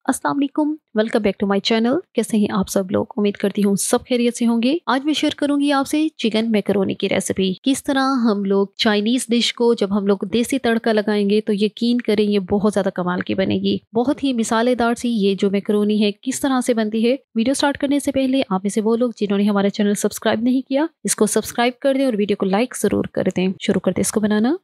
अस्सलाम वालेकुम, welcome back to my channel. कैसे हैं आप सब लोग? उम्मीद करती हूँ सब खैरियत से होंगे। आज मैं शेयर करूंगी आपसे चिकन मैकरोनी की रेसिपी। किस तरह हम लोग चाइनीज डिश को जब हम लोग देसी तड़का लगाएंगे तो यकीन करें ये बहुत ज्यादा कमाल की बनेगी। बहुत ही मिसालेदार सी ये जो मैकरोनी है किस तरह से बनती है। वीडियो स्टार्ट करने से पहले आप में से वो लोग जिन्होंने हमारा चैनल सब्सक्राइब नहीं किया, इसको सब्सक्राइब कर दें और वीडियो को लाइक जरूर कर दें। शुरू करते इसको बनाना।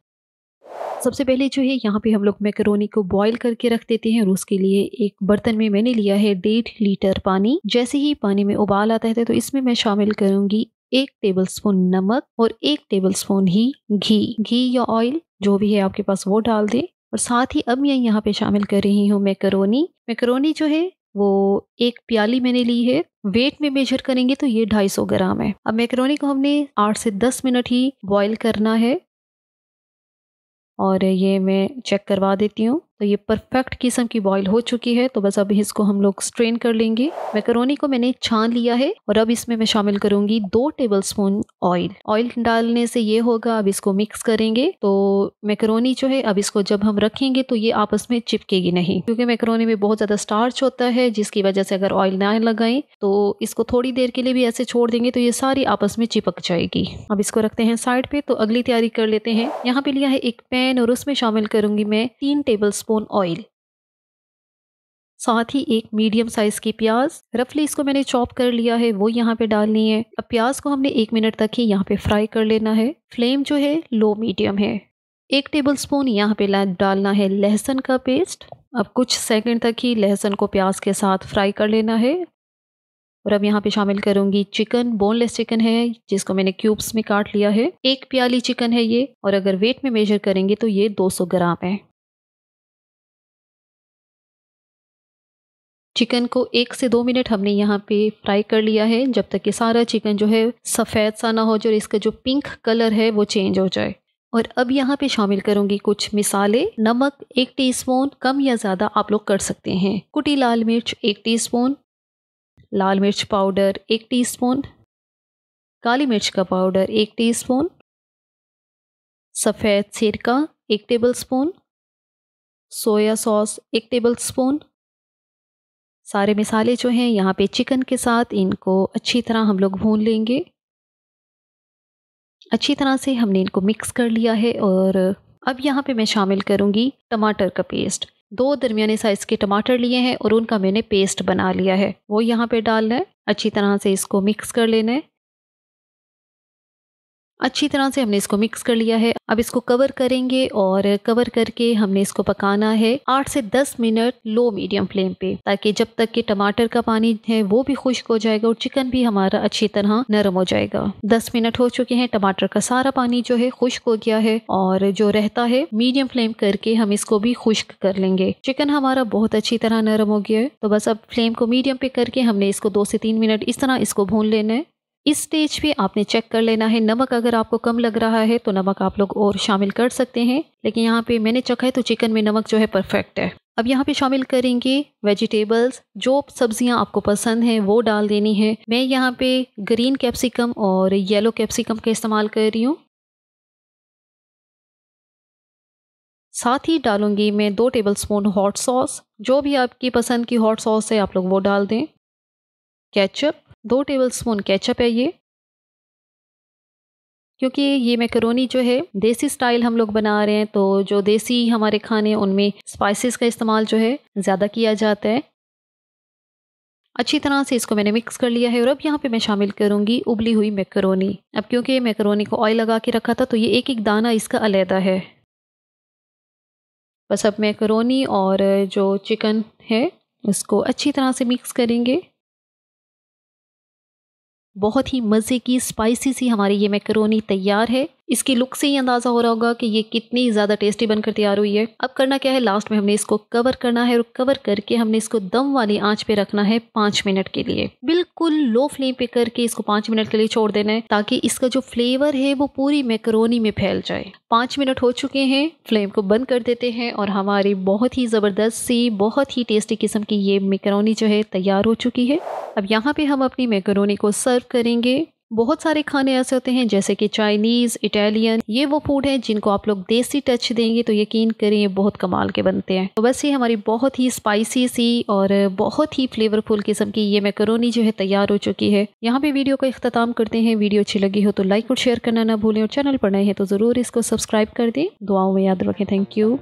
सबसे पहले जो है यहाँ पे हम लोग मैकरोनी को बॉईल करके रख देते हैं और उसके लिए एक बर्तन में मैंने लिया है 1.5 लीटर पानी। जैसे ही पानी में उबाल आता है तो इसमें मैं शामिल करूंगी 1 टेबलस्पून नमक और 1 टेबलस्पून ही घी या ऑयल जो भी है आपके पास वो डाल दें। और साथ ही अब मैं यहाँ पे शामिल कर रही हूँ मैकरोनी जो है वो एक प्याली मैंने ली है। वेट में मेजर करेंगे तो ये 250 ग्राम है। अब मैकरोनी को हमने 8 से 10 मिनट ही बॉईल करना है और ये मैं चेक करवा देती हूँ। तो ये परफेक्ट किस्म की बॉईल हो चुकी है। तो बस अब इसको हम लोग स्ट्रेन कर लेंगे। मैकरोनी को मैंने छान लिया है और अब इसमें मैं शामिल करूंगी 2 टेबलस्पून ऑयल डालने से ये होगा। अब इसको मिक्स करेंगे तो मैकरोनी जो है अब इसको जब हम रखेंगे तो ये आपस में चिपकेगी नहीं, क्योंकि मैकरोनी में बहुत ज्यादा स्टार्च होता है, जिसकी वजह से अगर ऑयल ना लगाएं तो इसको थोड़ी देर के लिए भी ऐसे छोड़ देंगे तो ये सारी आपस में चिपक जाएगी। अब इसको रखते हैं साइड पे। तो अगली तैयारी कर लेते हैं। यहाँ पे लिया है एक पैन और उसमें शामिल करूंगी मैं 3 टेबलस्पून ऑयल। साथ ही एक मीडियम साइज की प्याज रफली इसको मैंने चॉप कर लिया है, वो यहाँ पे डालनी है। अब प्याज को हमने 1 मिनट तक ही यहाँ पे फ्राई कर लेना है। फ्लेम जो है लो मीडियम है। 1 टेबलस्पून यहाँ पे डालना है लहसुन का पेस्ट। अब कुछ सेकंड तक ही लहसुन को प्याज के साथ फ्राई कर लेना है। और अब यहाँ पे शामिल करूंगी चिकन, बोनलेस चिकन है जिसको मैंने क्यूब्स में काट लिया है। 1 प्याली चिकन है ये, और अगर वेट में मेजर करेंगे तो ये 200 ग्राम है। चिकन को 1 से 2 मिनट हमने यहाँ पे फ्राई कर लिया है, जब तक कि सारा चिकन जो है सफ़ेद सा ना हो जाए और इसका जो पिंक कलर है वो चेंज हो जाए। और अब यहाँ पे शामिल करूंगी कुछ मिसाले। नमक 1 टीस्पून, कम या ज़्यादा आप लोग कर सकते हैं। कुटी लाल मिर्च 1 टीस्पून, लाल मिर्च पाउडर 1 टीस्पून, काली मिर्च का पाउडर 1 टीस्पून, सफ़ेद सिरका 1 टेबलस्पून, सोया सॉस 1 टेबलस्पून। सारे मिसाले जो हैं यहाँ पे चिकन के साथ इनको अच्छी तरह हम लोग भून लेंगे। अच्छी तरह से हमने इनको मिक्स कर लिया है। और अब यहाँ पे मैं शामिल करूँगी टमाटर का पेस्ट। 2 दरमियाने साइज के टमाटर लिए हैं और उनका मैंने पेस्ट बना लिया है, वो यहाँ पे डालना है। अच्छी तरह से इसको मिक्स कर लेना है। अच्छी तरह से हमने इसको मिक्स कर लिया है। अब इसको कवर करेंगे और कवर करके हमने इसको पकाना है 8 से 10 मिनट लो मीडियम फ्लेम पे, ताकि जब तक कि टमाटर का पानी है वो भी खुश्क हो जाएगा और चिकन भी हमारा अच्छी तरह नरम हो जाएगा। 10 मिनट हो चुके हैं, टमाटर का सारा पानी जो है खुश्क हो गया है और जो रहता है मीडियम फ्लेम करके हम इसको भी खुश्क कर लेंगे। चिकन हमारा बहुत अच्छी तरह नरम हो गया है। तो बस अब फ्लेम को मीडियम पे करके हमने इसको 2 से 3 मिनट इस तरह इसको भून लेना है। इस स्टेज पे आपने चेक कर लेना है नमक, अगर आपको कम लग रहा है तो नमक आप लोग और शामिल कर सकते हैं, लेकिन यहाँ पे मैंने चखा है तो चिकन में नमक जो है परफेक्ट है। अब यहाँ पे शामिल करेंगे वेजिटेबल्स। जो सब्जियां आपको पसंद हैं वो डाल देनी है। मैं यहाँ पे ग्रीन कैप्सिकम और येलो कैप्सिकम का इस्तेमाल कर रही हूँ। साथ ही डालूंगी मैं 2 टेबलस्पून हॉट सॉस। जो भी आपकी पसंद की हॉट सॉस है आप लोग वो डाल दें। केचप 2 टेबलस्पून केचप है ये, क्योंकि ये मैकरोनी जो है देसी स्टाइल हम लोग बना रहे हैं, तो जो देसी हमारे खाने उनमें स्पाइसेस का इस्तेमाल जो है ज़्यादा किया जाता है। अच्छी तरह से इसको मैंने मिक्स कर लिया है और अब यहाँ पे मैं शामिल करूँगी उबली हुई मैकरोनी। अब क्योंकि मैकरोनी को ऑयल लगा के रखा था तो ये एक एक दाना इसका अलहदा है। बस अब मैकरोनी और जो चिकन है उसको अच्छी तरह से मिक्स करेंगे। बहुत ही मज़े की स्पाइसी सी हमारी ये मैकरोनी तैयार है। इसकी लुक से ही अंदाज़ा हो रहा होगा कि ये कितनी ज़्यादा टेस्टी बनकर तैयार हुई है। अब करना क्या है, लास्ट में हमने इसको कवर करना है और कवर करके हमने इसको दम वाली आंच पे रखना है 5 मिनट के लिए। बिल्कुल लो फ्लेम पे करके इसको 5 मिनट के लिए छोड़ देना है, ताकि इसका जो फ्लेवर है वो पूरी मैकरोनी में फैल जाए। 5 मिनट हो चुके हैं, फ्लेम को बंद कर देते हैं और हमारी बहुत ही ज़बरदस्त सी, बहुत ही टेस्टी किस्म की ये मैकरोनी जो है तैयार हो चुकी है। अब यहाँ पे हम अपनी मैकरोनी को सर्व करेंगे। बहुत सारे खाने ऐसे होते हैं जैसे कि चाइनीज, इटालियन, ये वो फूड है जिनको आप लोग देसी टच देंगे तो यकीन करें ये बहुत कमाल के बनते हैं। तो बस ये हमारी बहुत ही स्पाइसी सी और बहुत ही फ्लेवरफुल किस्म की ये मैकरोनी जो है तैयार हो चुकी है। यहाँ पे वीडियो का इख्तिताम करते हैं। वीडियो अच्छी लगी हो तो लाइक और शेयर करना ना भूलें और चैनल पर नए हैं तो जरूर इसको सब्सक्राइब कर दें। दुआओं में याद रखें। Thank you.